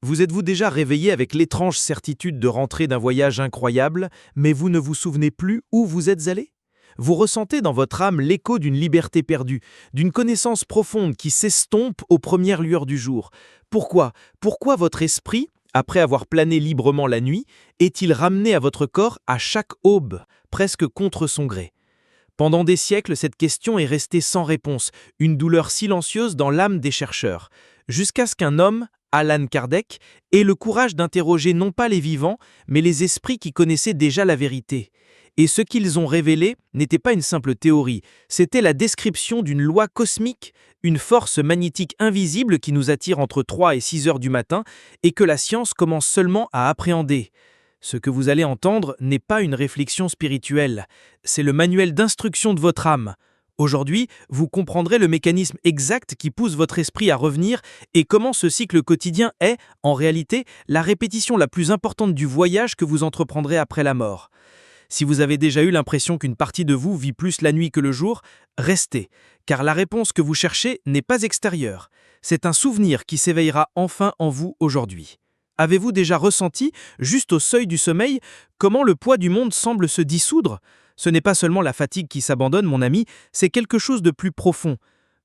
Vous êtes-vous déjà réveillé avec l'étrange certitude de rentrer d'un voyage incroyable, mais vous ne vous souvenez plus où vous êtes allé? Vous ressentez dans votre âme l'écho d'une liberté perdue, d'une connaissance profonde qui s'estompe aux premières lueurs du jour. Pourquoi? Pourquoi votre esprit, après avoir plané librement la nuit, est-il ramené à votre corps à chaque aube, presque contre son gré? Pendant des siècles, cette question est restée sans réponse, une douleur silencieuse dans l'âme des chercheurs, jusqu'à ce qu'un homme, Alan Kardec, ait le courage d'interroger non pas les vivants, mais les esprits qui connaissaient déjà la vérité. Et ce qu'ils ont révélé n'était pas une simple théorie, c'était la description d'une loi cosmique, une force magnétique invisible qui nous attire entre 3 et 6 heures du matin et que la science commence seulement à appréhender. Ce que vous allez entendre n'est pas une réflexion spirituelle, c'est le manuel d'instruction de votre âme. Aujourd'hui, vous comprendrez le mécanisme exact qui pousse votre esprit à revenir et comment ce cycle quotidien est, en réalité, la répétition la plus importante du voyage que vous entreprendrez après la mort. Si vous avez déjà eu l'impression qu'une partie de vous vit plus la nuit que le jour, restez, car la réponse que vous cherchez n'est pas extérieure. C'est un souvenir qui s'éveillera enfin en vous aujourd'hui. Avez-vous déjà ressenti, juste au seuil du sommeil, comment le poids du monde semble se dissoudre? Ce n'est pas seulement la fatigue qui s'abandonne, mon ami, c'est quelque chose de plus profond.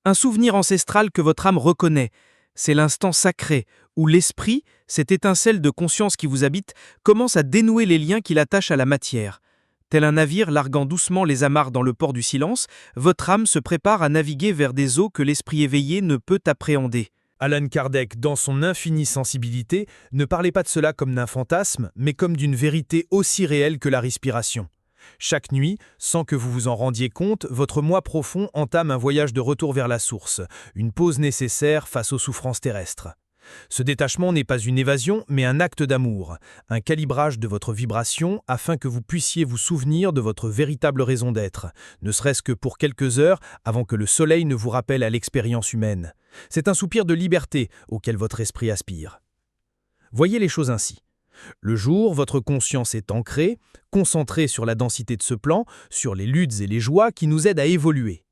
Un souvenir ancestral que votre âme reconnaît. C'est l'instant sacré, où l'esprit, cette étincelle de conscience qui vous habite, commence à dénouer les liens qui l'attachent à la matière. Tel un navire larguant doucement les amarres dans le port du silence, votre âme se prépare à naviguer vers des eaux que l'esprit éveillé ne peut appréhender. Alan Kardec, dans son infinie sensibilité, ne parlait pas de cela comme d'un fantasme, mais comme d'une vérité aussi réelle que la respiration. Chaque nuit, sans que vous vous en rendiez compte, votre moi profond entame un voyage de retour vers la source, une pause nécessaire face aux souffrances terrestres. Ce détachement n'est pas une évasion, mais un acte d'amour, un calibrage de votre vibration afin que vous puissiez vous souvenir de votre véritable raison d'être, ne serait-ce que pour quelques heures avant que le soleil ne vous rappelle à l'expérience humaine. C'est un soupir de liberté auquel votre esprit aspire. Voyez les choses ainsi. Le jour, votre conscience est ancrée, concentrée sur la densité de ce plan, sur les luttes et les joies qui nous aident à évoluer.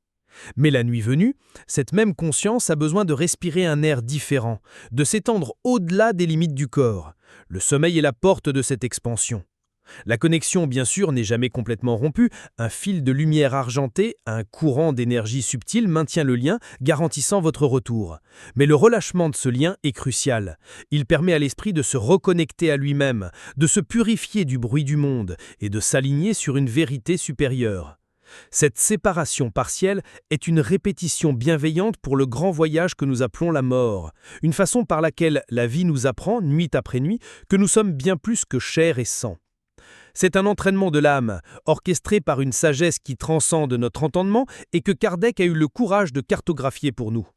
Mais la nuit venue, cette même conscience a besoin de respirer un air différent, de s'étendre au-delà des limites du corps. Le sommeil est la porte de cette expansion. La connexion, bien sûr, n'est jamais complètement rompue. Un fil de lumière argentée, un courant d'énergie subtile maintient le lien, garantissant votre retour. Mais le relâchement de ce lien est crucial. Il permet à l'esprit de se reconnecter à lui-même, de se purifier du bruit du monde et de s'aligner sur une vérité supérieure. Cette séparation partielle est une répétition bienveillante pour le grand voyage que nous appelons la mort, une façon par laquelle la vie nous apprend, nuit après nuit, que nous sommes bien plus que chair et sang. C'est un entraînement de l'âme, orchestré par une sagesse qui transcende notre entendement et que Kardec a eu le courage de cartographier pour nous.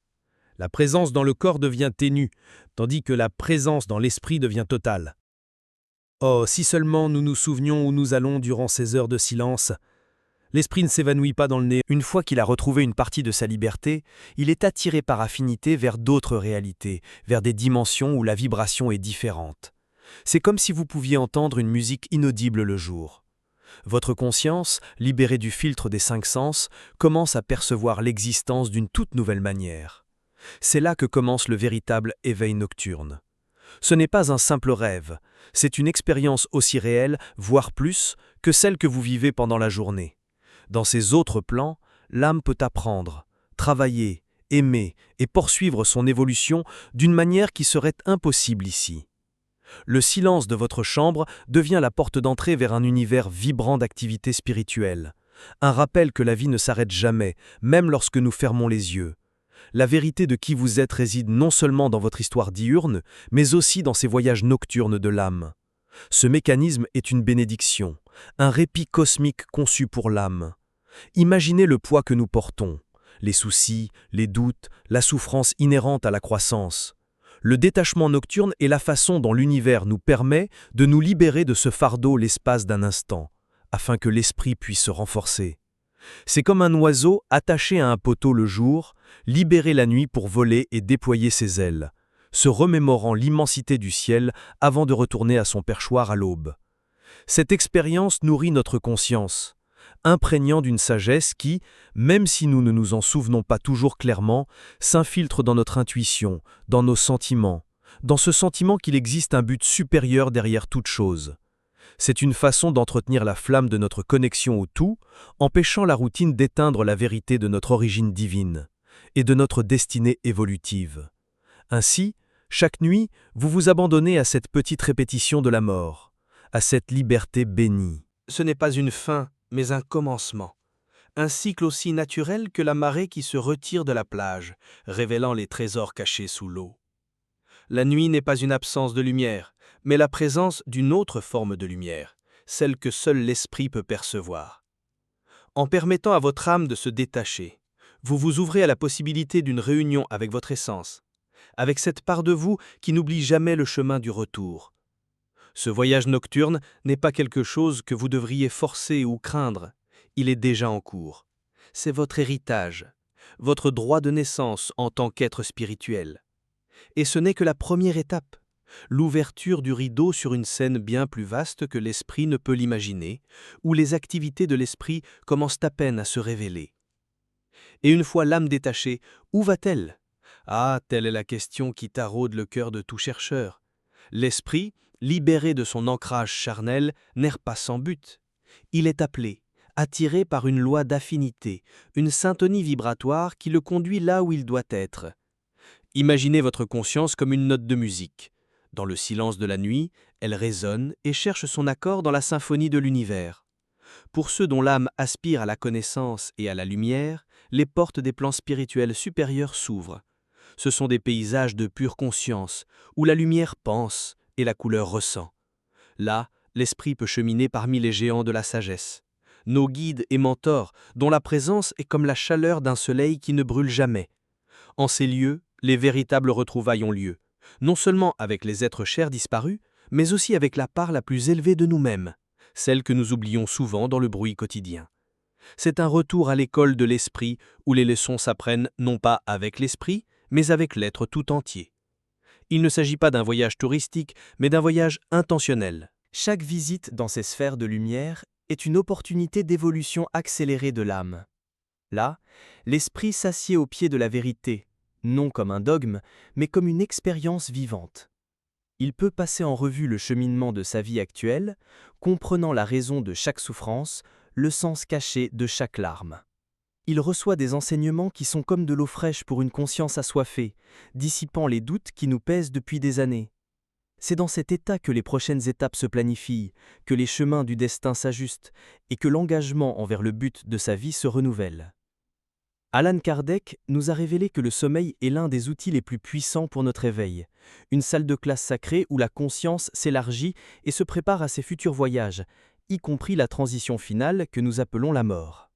La présence dans le corps devient ténue, tandis que la présence dans l'esprit devient totale. Oh, si seulement nous nous souvenions où nous allons durant ces heures de silence. L'esprit ne s'évanouit pas dans le néant. Une fois qu'il a retrouvé une partie de sa liberté, il est attiré par affinité vers d'autres réalités, vers des dimensions où la vibration est différente. C'est comme si vous pouviez entendre une musique inaudible le jour. Votre conscience, libérée du filtre des 5 sens, commence à percevoir l'existence d'une toute nouvelle manière. C'est là que commence le véritable éveil nocturne. Ce n'est pas un simple rêve, c'est une expérience aussi réelle, voire plus, que celle que vous vivez pendant la journée. Dans ces autres plans, l'âme peut apprendre, travailler, aimer et poursuivre son évolution d'une manière qui serait impossible ici. Le silence de votre chambre devient la porte d'entrée vers un univers vibrant d'activité spirituelle. Un rappel que la vie ne s'arrête jamais, même lorsque nous fermons les yeux. La vérité de qui vous êtes réside non seulement dans votre histoire diurne, mais aussi dans ces voyages nocturnes de l'âme. Ce mécanisme est une bénédiction, un répit cosmique conçu pour l'âme. Imaginez le poids que nous portons, les soucis, les doutes, la souffrance inhérente à la croissance. Le détachement nocturne est la façon dont l'univers nous permet de nous libérer de ce fardeau l'espace d'un instant, afin que l'esprit puisse se renforcer. C'est comme un oiseau attaché à un poteau le jour, libéré la nuit pour voler et déployer ses ailes, se remémorant l'immensité du ciel avant de retourner à son perchoir à l'aube. Cette expérience nourrit notre conscience, imprégnant d'une sagesse qui, même si nous ne nous en souvenons pas toujours clairement, s'infiltre dans notre intuition, dans nos sentiments, dans ce sentiment qu'il existe un but supérieur derrière toute chose. C'est une façon d'entretenir la flamme de notre connexion au tout, empêchant la routine d'éteindre la vérité de notre origine divine et de notre destinée évolutive. Ainsi, chaque nuit, vous vous abandonnez à cette petite répétition de la mort, à cette liberté bénie. Ce n'est pas une fin, mais un commencement. Un cycle aussi naturel que la marée qui se retire de la plage, révélant les trésors cachés sous l'eau. La nuit n'est pas une absence de lumière, mais la présence d'une autre forme de lumière, celle que seul l'esprit peut percevoir. En permettant à votre âme de se détacher, vous vous ouvrez à la possibilité d'une réunion avec votre essence, avec cette part de vous qui n'oublie jamais le chemin du retour. Ce voyage nocturne n'est pas quelque chose que vous devriez forcer ou craindre, il est déjà en cours. C'est votre héritage, votre droit de naissance en tant qu'être spirituel. Et ce n'est que la première étape, l'ouverture du rideau sur une scène bien plus vaste que l'esprit ne peut l'imaginer, où les activités de l'esprit commencent à peine à se révéler. Et une fois l'âme détachée, où va-t-elle? Ah, telle est la question qui taraude le cœur de tout chercheur. L'esprit, libéré de son ancrage charnel, n'erre pas sans but. Il est appelé, attiré par une loi d'affinité, une syntonie vibratoire qui le conduit là où il doit être. Imaginez votre conscience comme une note de musique. Dans le silence de la nuit, elle résonne et cherche son accord dans la symphonie de l'univers. Pour ceux dont l'âme aspire à la connaissance et à la lumière, les portes des plans spirituels supérieurs s'ouvrent. Ce sont des paysages de pure conscience, où la lumière pense et la couleur ressent. Là, l'esprit peut cheminer parmi les géants de la sagesse. Nos guides et mentors, dont la présence est comme la chaleur d'un soleil qui ne brûle jamais. En ces lieux, les véritables retrouvailles ont lieu, non seulement avec les êtres chers disparus, mais aussi avec la part la plus élevée de nous-mêmes, celle que nous oublions souvent dans le bruit quotidien. C'est un retour à l'école de l'esprit où les leçons s'apprennent non pas avec l'esprit, mais avec l'être tout entier. Il ne s'agit pas d'un voyage touristique, mais d'un voyage intentionnel. Chaque visite dans ces sphères de lumière est une opportunité d'évolution accélérée de l'âme. Là, l'esprit s'assied au pied de la vérité, non comme un dogme, mais comme une expérience vivante. Il peut passer en revue le cheminement de sa vie actuelle, comprenant la raison de chaque souffrance, le sens caché de chaque larme. Il reçoit des enseignements qui sont comme de l'eau fraîche pour une conscience assoiffée, dissipant les doutes qui nous pèsent depuis des années. C'est dans cet état que les prochaines étapes se planifient, que les chemins du destin s'ajustent et que l'engagement envers le but de sa vie se renouvelle. Allan Kardec nous a révélé que le sommeil est l'un des outils les plus puissants pour notre éveil, une salle de classe sacrée où la conscience s'élargit et se prépare à ses futurs voyages, y compris la transition finale que nous appelons la mort.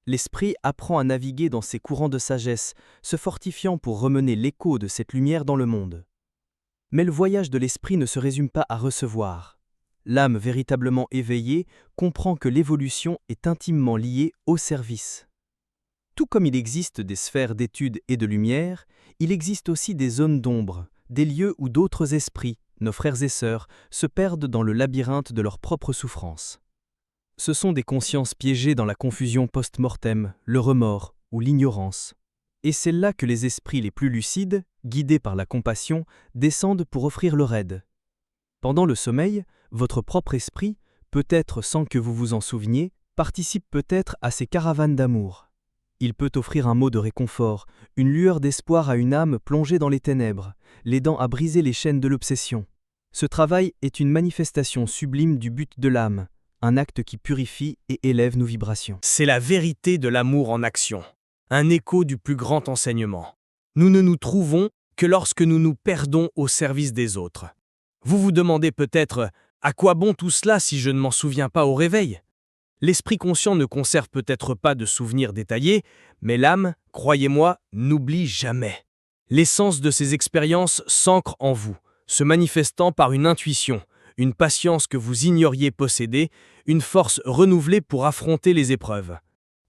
L'esprit apprend à naviguer dans ces courants de sagesse, se fortifiant pour remener l'écho de cette lumière dans le monde. Mais le voyage de l'esprit ne se résume pas à recevoir. L'âme véritablement éveillée comprend que l'évolution est intimement liée au service. Tout comme il existe des sphères d'étude et de lumière, il existe aussi des zones d'ombre, des lieux où d'autres esprits, nos frères et sœurs, se perdent dans le labyrinthe de leurs propres souffrances. Ce sont des consciences piégées dans la confusion post-mortem, le remords ou l'ignorance. Et c'est là que les esprits les plus lucides, guidés par la compassion, descendent pour offrir leur aide. Pendant le sommeil, votre propre esprit, peut-être sans que vous vous en souveniez, participe peut-être à ces caravanes d'amour. Il peut offrir un mot de réconfort, une lueur d'espoir à une âme plongée dans les ténèbres, l'aidant à briser les chaînes de l'obsession. Ce travail est une manifestation sublime du but de l'âme, un acte qui purifie et élève nos vibrations. C'est la vérité de l'amour en action, un écho du plus grand enseignement. Nous ne nous trouvons que lorsque nous nous perdons au service des autres. Vous vous demandez peut-être « À quoi bon tout cela si je ne m'en souviens pas au réveil ?» L'esprit conscient ne conserve peut-être pas de souvenirs détaillés, mais l'âme, croyez-moi, n'oublie jamais. L'essence de ces expériences s'ancre en vous, se manifestant par une intuition, une patience que vous ignoriez posséder, une force renouvelée pour affronter les épreuves.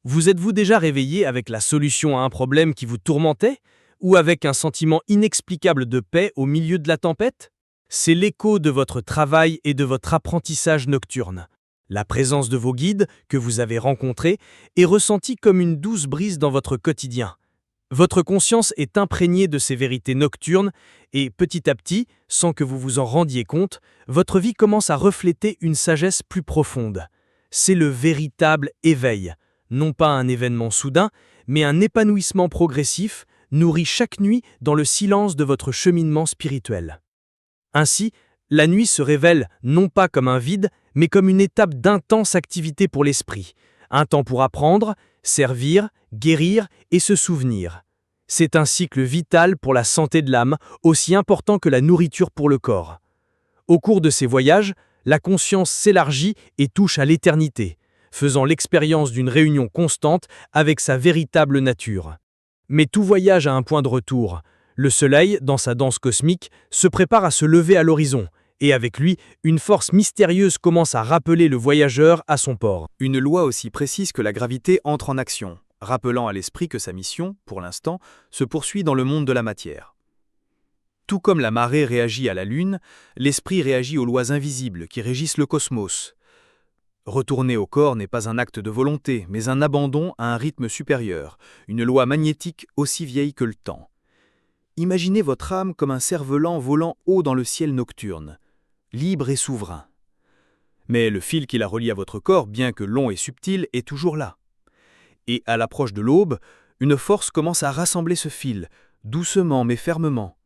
Vous êtes-vous déjà réveillé avec la solution à un problème qui vous tourmentait, ou avec un sentiment inexplicable de paix au milieu de la tempête? C'est l'écho de votre travail et de votre apprentissage nocturne. La présence de vos guides, que vous avez rencontrés, est ressentie comme une douce brise dans votre quotidien. Votre conscience est imprégnée de ces vérités nocturnes et petit à petit, sans que vous vous en rendiez compte, votre vie commence à refléter une sagesse plus profonde. C'est le véritable éveil, non pas un événement soudain, mais un épanouissement progressif, nourri chaque nuit dans le silence de votre cheminement spirituel. Ainsi, la nuit se révèle non pas comme un vide, mais comme une étape d'intense activité pour l'esprit, un temps pour apprendre, servir, guérir et se souvenir. C'est un cycle vital pour la santé de l'âme, aussi important que la nourriture pour le corps. Au cours de ces voyages, la conscience s'élargit et touche à l'éternité, faisant l'expérience d'une réunion constante avec sa véritable nature. Mais tout voyage a un point de retour. Le soleil, dans sa danse cosmique, se prépare à se lever à l'horizon, et avec lui, une force mystérieuse commence à rappeler le voyageur à son port. Une loi aussi précise que la gravité entre en action, rappelant à l'esprit que sa mission, pour l'instant, se poursuit dans le monde de la matière. Tout comme la marée réagit à la Lune, l'esprit réagit aux lois invisibles qui régissent le cosmos. Retourner au corps n'est pas un acte de volonté, mais un abandon à un rythme supérieur, une loi magnétique aussi vieille que le temps. Imaginez votre âme comme un cerf-volant volant haut dans le ciel nocturne, libre et souverain. Mais le fil qui la relie à votre corps, bien que long et subtil, est toujours là. Et à l'approche de l'aube, une force commence à rassembler ce fil, doucement mais fermement.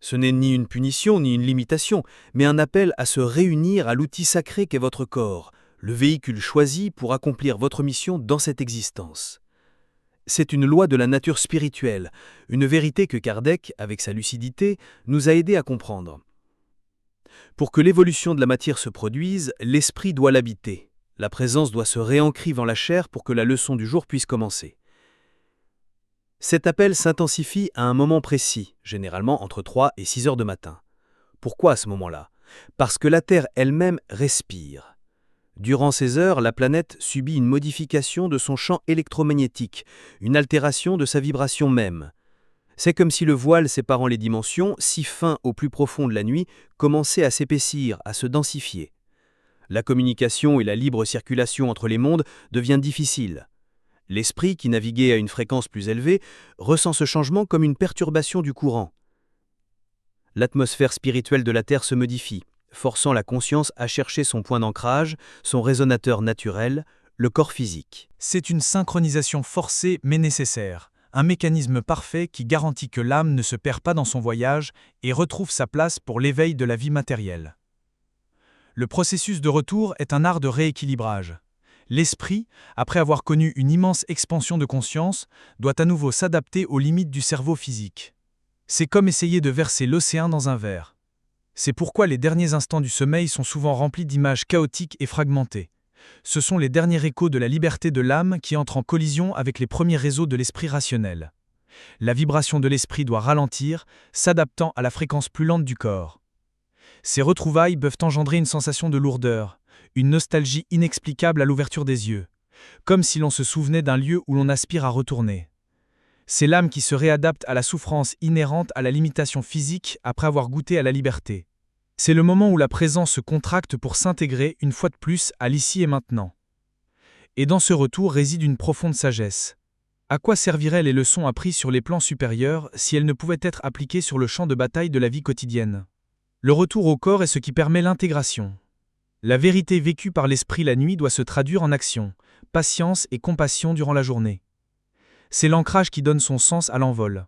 Ce n'est ni une punition ni une limitation, mais un appel à se réunir à l'outil sacré qu'est votre corps, le véhicule choisi pour accomplir votre mission dans cette existence. C'est une loi de la nature spirituelle, une vérité que Kardec, avec sa lucidité, nous a aidés à comprendre. Pour que l'évolution de la matière se produise, l'esprit doit l'habiter. La présence doit se réancrer dans la chair pour que la leçon du jour puisse commencer. Cet appel s'intensifie à un moment précis, généralement entre 3 et 6 heures de matin. Pourquoi à ce moment-là ? Parce que la Terre elle-même respire. Durant ces heures, la planète subit une modification de son champ électromagnétique, une altération de sa vibration même. C'est comme si le voile séparant les dimensions, si fin au plus profond de la nuit, commençait à s'épaissir, à se densifier. La communication et la libre circulation entre les mondes devient difficile. L'esprit, qui naviguait à une fréquence plus élevée, ressent ce changement comme une perturbation du courant. L'atmosphère spirituelle de la Terre se modifie, forçant la conscience à chercher son point d'ancrage, son résonateur naturel, le corps physique. C'est une synchronisation forcée mais nécessaire, un mécanisme parfait qui garantit que l'âme ne se perd pas dans son voyage et retrouve sa place pour l'éveil de la vie matérielle. Le processus de retour est un art de rééquilibrage. L'esprit, après avoir connu une immense expansion de conscience, doit à nouveau s'adapter aux limites du cerveau physique. C'est comme essayer de verser l'océan dans un verre. C'est pourquoi les derniers instants du sommeil sont souvent remplis d'images chaotiques et fragmentées. Ce sont les derniers échos de la liberté de l'âme qui entrent en collision avec les premiers réseaux de l'esprit rationnel. La vibration de l'esprit doit ralentir, s'adaptant à la fréquence plus lente du corps. Ces retrouvailles peuvent engendrer une sensation de lourdeur, une nostalgie inexplicable à l'ouverture des yeux, comme si l'on se souvenait d'un lieu où l'on aspire à retourner. C'est l'âme qui se réadapte à la souffrance inhérente à la limitation physique après avoir goûté à la liberté. C'est le moment où la présence se contracte pour s'intégrer une fois de plus à l'ici et maintenant. Et dans ce retour réside une profonde sagesse. À quoi serviraient les leçons apprises sur les plans supérieurs si elles ne pouvaient être appliquées sur le champ de bataille de la vie quotidienne ? Le retour au corps est ce qui permet l'intégration. La vérité vécue par l'esprit la nuit doit se traduire en action, patience et compassion durant la journée. C'est l'ancrage qui donne son sens à l'envol.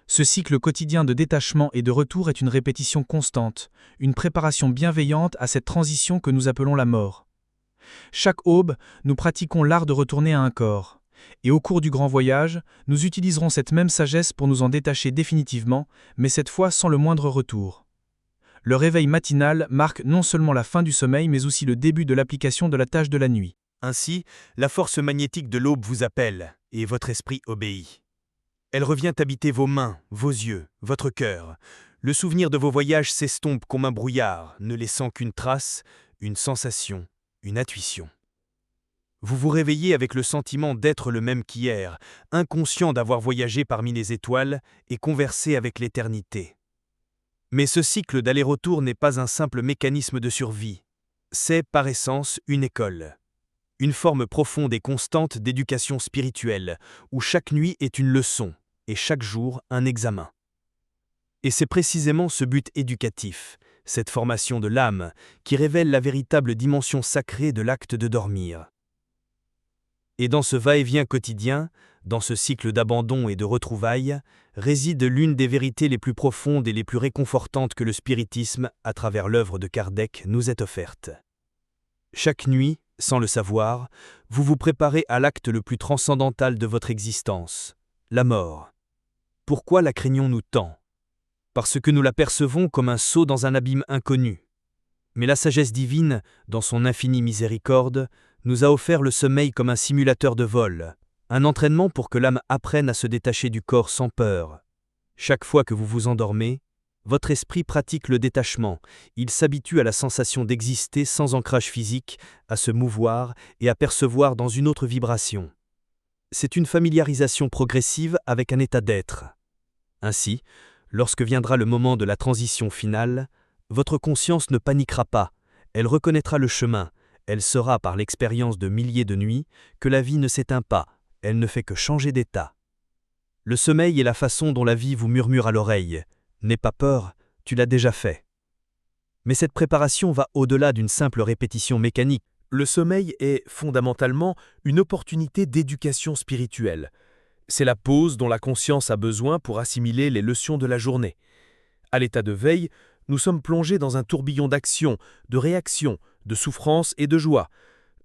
Ce cycle quotidien de détachement et de retour est une répétition constante, une préparation bienveillante à cette transition que nous appelons la mort. Chaque aube, nous pratiquons l'art de retourner à un corps, et au cours du grand voyage, nous utiliserons cette même sagesse pour nous en détacher définitivement, mais cette fois sans le moindre retour. Le réveil matinal marque non seulement la fin du sommeil, mais aussi le début de l'application de la tâche de la nuit. Ainsi, la force magnétique de l'aube vous appelle, et votre esprit obéit. Elle revient habiter vos mains, vos yeux, votre cœur. Le souvenir de vos voyages s'estompe comme un brouillard, ne laissant qu'une trace, une sensation, une intuition. Vous vous réveillez avec le sentiment d'être le même qu'hier, inconscient d'avoir voyagé parmi les étoiles et conversé avec l'éternité. Mais ce cycle d'aller-retour n'est pas un simple mécanisme de survie. C'est, par essence, une école. une forme profonde et constante d'éducation spirituelle, où chaque nuit est une leçon, et chaque jour un examen. Et c'est précisément ce but éducatif, cette formation de l'âme, qui révèle la véritable dimension sacrée de l'acte de dormir. Et dans ce va-et-vient quotidien, dans ce cycle d'abandon et de retrouvailles, réside l'une des vérités les plus profondes et les plus réconfortantes que le spiritisme, à travers l'œuvre de Kardec, nous ait offerte. Chaque nuit, sans le savoir, vous vous préparez à l'acte le plus transcendantal de votre existence, la mort. Pourquoi la craignons-nous tant ? Parce que nous la percevons comme un saut dans un abîme inconnu. Mais la sagesse divine, dans son infinie miséricorde, nous a offert le sommeil comme un simulateur de vol, un entraînement pour que l'âme apprenne à se détacher du corps sans peur. Chaque fois que vous vous endormez, votre esprit pratique le détachement, il s'habitue à la sensation d'exister sans ancrage physique, à se mouvoir et à percevoir dans une autre vibration. C'est une familiarisation progressive avec un état d'être. Ainsi, lorsque viendra le moment de la transition finale, votre conscience ne paniquera pas, elle reconnaîtra le chemin, elle saura par l'expérience de milliers de nuits que la vie ne s'éteint pas, elle ne fait que changer d'état. Le sommeil est la façon dont la vie vous murmure à l'oreille. N'aie pas peur, tu l'as déjà fait. Mais cette préparation va au-delà d'une simple répétition mécanique. Le sommeil est fondamentalement une opportunité d'éducation spirituelle. C'est la pause dont la conscience a besoin pour assimiler les leçons de la journée. À l'état de veille, nous sommes plongés dans un tourbillon d'action, de réaction, de souffrance et de joie.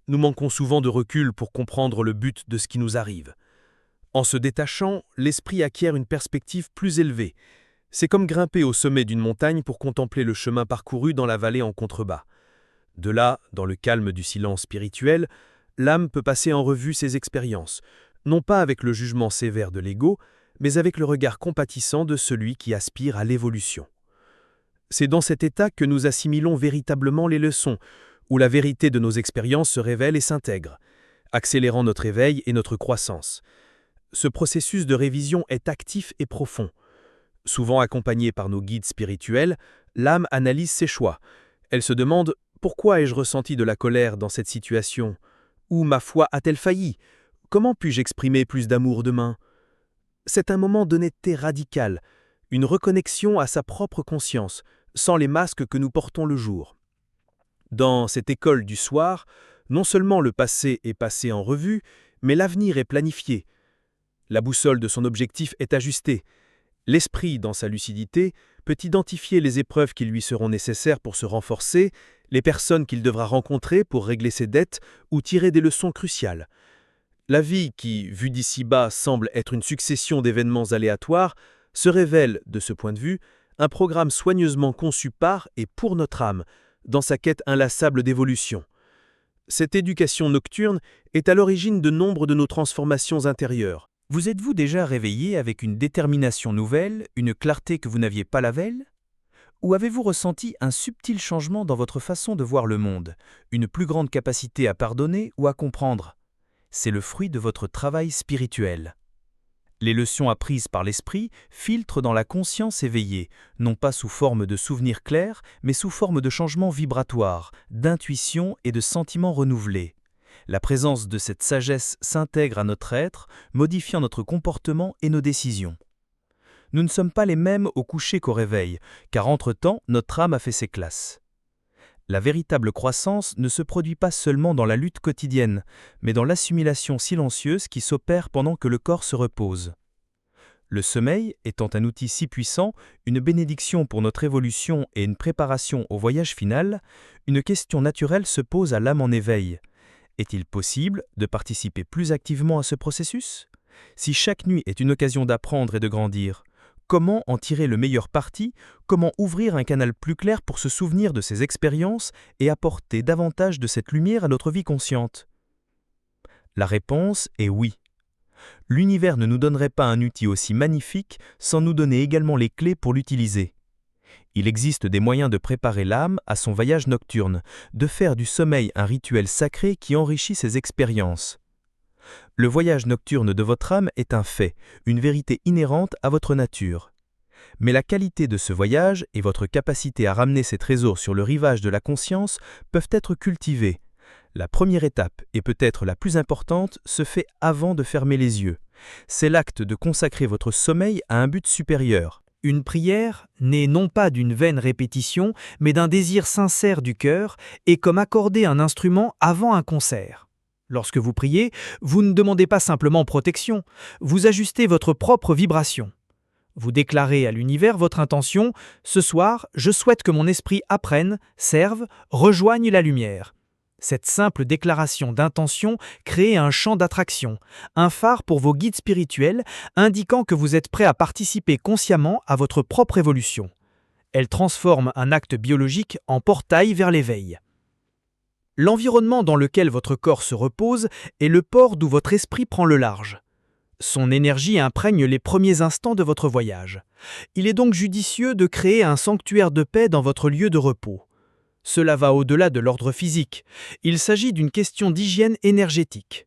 Nous manquons souvent de recul pour comprendre le but de ce qui nous arrive. En se détachant, l'esprit acquiert une perspective plus élevée. C'est comme grimper au sommet d'une montagne pour contempler le chemin parcouru dans la vallée en contrebas. De là, dans le calme du silence spirituel, l'âme peut passer en revue ses expériences, non pas avec le jugement sévère de l'ego, mais avec le regard compatissant de celui qui aspire à l'évolution. C'est dans cet état que nous assimilons véritablement les leçons, où la vérité de nos expériences se révèle et s'intègre, accélérant notre éveil et notre croissance. Ce processus de révision est actif et profond. Souvent accompagné par nos guides spirituels, l'âme analyse ses choix. Elle se demande « Pourquoi ai-je ressenti de la colère dans cette situation ?» ou « Ma foi a-t-elle failli ?» Comment puis-je exprimer plus d'amour demain ? C'est un moment d'honnêteté radicale, une reconnexion à sa propre conscience, sans les masques que nous portons le jour. Dans cette école du soir, non seulement le passé est passé en revue, mais l'avenir est planifié. La boussole de son objectif est ajustée. L'esprit, dans sa lucidité, peut identifier les épreuves qui lui seront nécessaires pour se renforcer, les personnes qu'il devra rencontrer pour régler ses dettes ou tirer des leçons cruciales. La vie qui, vue d'ici-bas, semble être une succession d'événements aléatoires, se révèle, de ce point de vue, un programme soigneusement conçu par et pour notre âme, dans sa quête inlassable d'évolution. Cette éducation nocturne est à l'origine de nombre de nos transformations intérieures. Vous êtes-vous déjà réveillé avec une détermination nouvelle, une clarté que vous n'aviez pas la veille ? Ou avez-vous ressenti un subtil changement dans votre façon de voir le monde, une plus grande capacité à pardonner ou à comprendre ? C'est le fruit de votre travail spirituel. Les leçons apprises par l'esprit filtrent dans la conscience éveillée, non pas sous forme de souvenirs clairs, mais sous forme de changements vibratoires, d'intuition et de sentiments renouvelés. La présence de cette sagesse s'intègre à notre être, modifiant notre comportement et nos décisions. Nous ne sommes pas les mêmes au coucher qu'au réveil, car entre-temps, notre âme a fait ses classes. La véritable croissance ne se produit pas seulement dans la lutte quotidienne, mais dans l'assimilation silencieuse qui s'opère pendant que le corps se repose. Le sommeil, étant un outil si puissant, une bénédiction pour notre évolution et une préparation au voyage final, une question naturelle se pose à l'âme en éveil. Est-il possible de participer plus activement à ce processus ? Si chaque nuit est une occasion d'apprendre et de grandir, comment en tirer le meilleur parti ? Comment ouvrir un canal plus clair pour se souvenir de ces expériences et apporter davantage de cette lumière à notre vie consciente ? La réponse est oui. L'univers ne nous donnerait pas un outil aussi magnifique sans nous donner également les clés pour l'utiliser. Il existe des moyens de préparer l'âme à son voyage nocturne, de faire du sommeil un rituel sacré qui enrichit ses expériences. Le voyage nocturne de votre âme est un fait, une vérité inhérente à votre nature. Mais la qualité de ce voyage et votre capacité à ramener ces trésors sur le rivage de la conscience peuvent être cultivés. La première étape, et peut-être la plus importante, se fait avant de fermer les yeux. C'est l'acte de consacrer votre sommeil à un but supérieur. Une prière née non pas d'une vaine répétition, mais d'un désir sincère du cœur, et comme accorder un instrument avant un concert. Lorsque vous priez, vous ne demandez pas simplement protection, vous ajustez votre propre vibration. Vous déclarez à l'univers votre intention « Ce soir, je souhaite que mon esprit apprenne, serve, rejoigne la lumière ». Cette simple déclaration d'intention crée un champ d'attraction, un phare pour vos guides spirituels, indiquant que vous êtes prêt à participer consciemment à votre propre évolution. Elle transforme un acte biologique en portail vers l'éveil. L'environnement dans lequel votre corps se repose est le port d'où votre esprit prend le large. Son énergie imprègne les premiers instants de votre voyage. Il est donc judicieux de créer un sanctuaire de paix dans votre lieu de repos. Cela va au-delà de l'ordre physique. Il s'agit d'une question d'hygiène énergétique.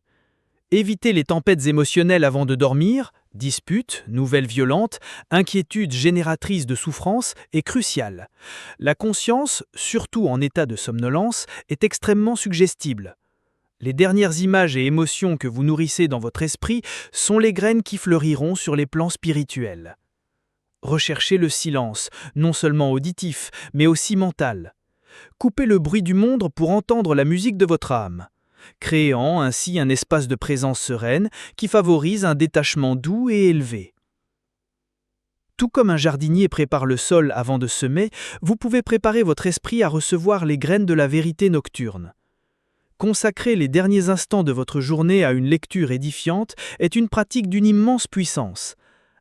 Éviter les tempêtes émotionnelles avant de dormir, disputes, nouvelles violentes, inquiétudes génératrices de souffrance est crucial. La conscience, surtout en état de somnolence, est extrêmement suggestible. Les dernières images et émotions que vous nourrissez dans votre esprit sont les graines qui fleuriront sur les plans spirituels. Recherchez le silence, non seulement auditif, mais aussi mental. Coupez le bruit du monde pour entendre la musique de votre âme, créant ainsi un espace de présence sereine qui favorise un détachement doux et élevé. Tout comme un jardinier prépare le sol avant de semer, vous pouvez préparer votre esprit à recevoir les graines de la vérité nocturne. Consacrer les derniers instants de votre journée à une lecture édifiante est une pratique d'une immense puissance.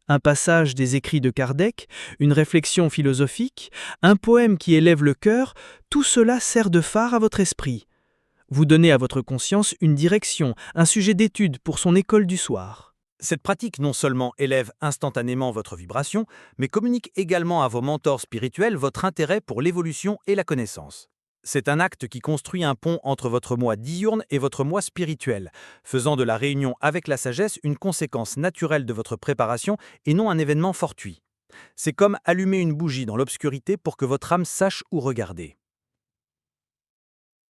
Un passage des écrits de Kardec, une réflexion philosophique, un poème qui élève le cœur, tout cela sert de phare à votre esprit. Vous donnez à votre conscience une direction, un sujet d'étude pour son école du soir. Cette pratique non seulement élève instantanément votre vibration, mais communique également à vos mentors spirituels votre intérêt pour l'évolution et la connaissance. C'est un acte qui construit un pont entre votre moi diurne et votre moi spirituel, faisant de la réunion avec la sagesse une conséquence naturelle de votre préparation et non un événement fortuit. C'est comme allumer une bougie dans l'obscurité pour que votre âme sache où regarder.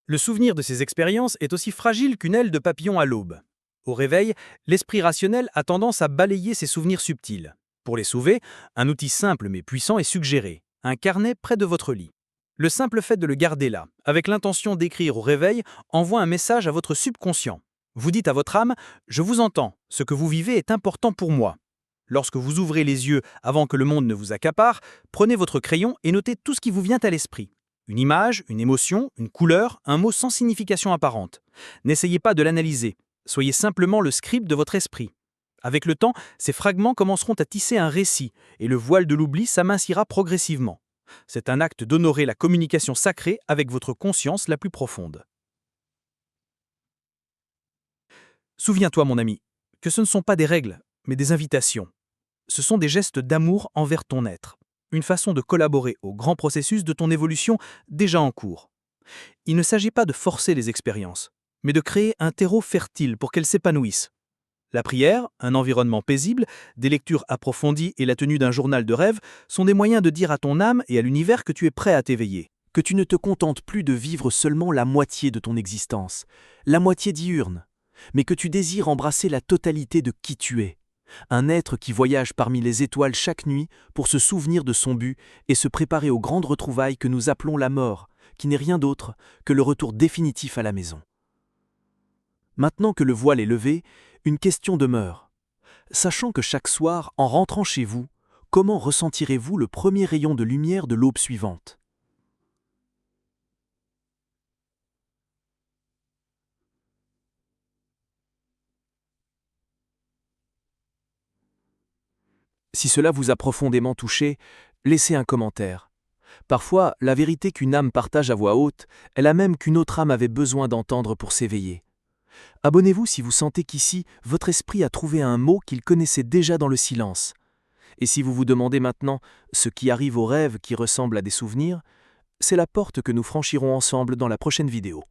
Le souvenir de ces expériences est aussi fragile qu'une aile de papillon à l'aube. Au réveil, l'esprit rationnel a tendance à balayer ces souvenirs subtils. Pour les sauver, un outil simple mais puissant est suggéré, un carnet près de votre lit. Le simple fait de le garder là, avec l'intention d'écrire au réveil, envoie un message à votre subconscient. Vous dites à votre âme « Je vous entends, ce que vous vivez est important pour moi ». Lorsque vous ouvrez les yeux avant que le monde ne vous accapare, prenez votre crayon et notez tout ce qui vous vient à l'esprit. Une image, une émotion, une couleur, un mot sans signification apparente. N'essayez pas de l'analyser, soyez simplement le scribe de votre esprit. Avec le temps, ces fragments commenceront à tisser un récit et le voile de l'oubli s'amincira progressivement. C'est un acte d'honorer la communication sacrée avec votre conscience la plus profonde. Souviens-toi, mon ami, que ce ne sont pas des règles, mais des invitations. Ce sont des gestes d'amour envers ton être, une façon de collaborer au grand processus de ton évolution déjà en cours. Il ne s'agit pas de forcer les expériences, mais de créer un terreau fertile pour qu'elles s'épanouissent. La prière, un environnement paisible, des lectures approfondies et la tenue d'un journal de rêve sont des moyens de dire à ton âme et à l'univers que tu es prêt à t'éveiller. Que tu ne te contentes plus de vivre seulement la moitié de ton existence, la moitié diurne, mais que tu désires embrasser la totalité de qui tu es. Un être qui voyage parmi les étoiles chaque nuit pour se souvenir de son but et se préparer aux grandes retrouvailles que nous appelons la mort, qui n'est rien d'autre que le retour définitif à la maison. Maintenant que le voile est levé, une question demeure. Sachant que chaque soir, en rentrant chez vous, comment ressentirez-vous le premier rayon de lumière de l'aube suivante ? Si cela vous a profondément touché, laissez un commentaire. Parfois, la vérité qu'une âme partage à voix haute est la même qu'une autre âme avait besoin d'entendre pour s'éveiller. Abonnez-vous si vous sentez qu'ici, votre esprit a trouvé un mot qu'il connaissait déjà dans le silence. Et si vous vous demandez maintenant ce qui arrive aux rêves qui ressemblent à des souvenirs, c'est la porte que nous franchirons ensemble dans la prochaine vidéo.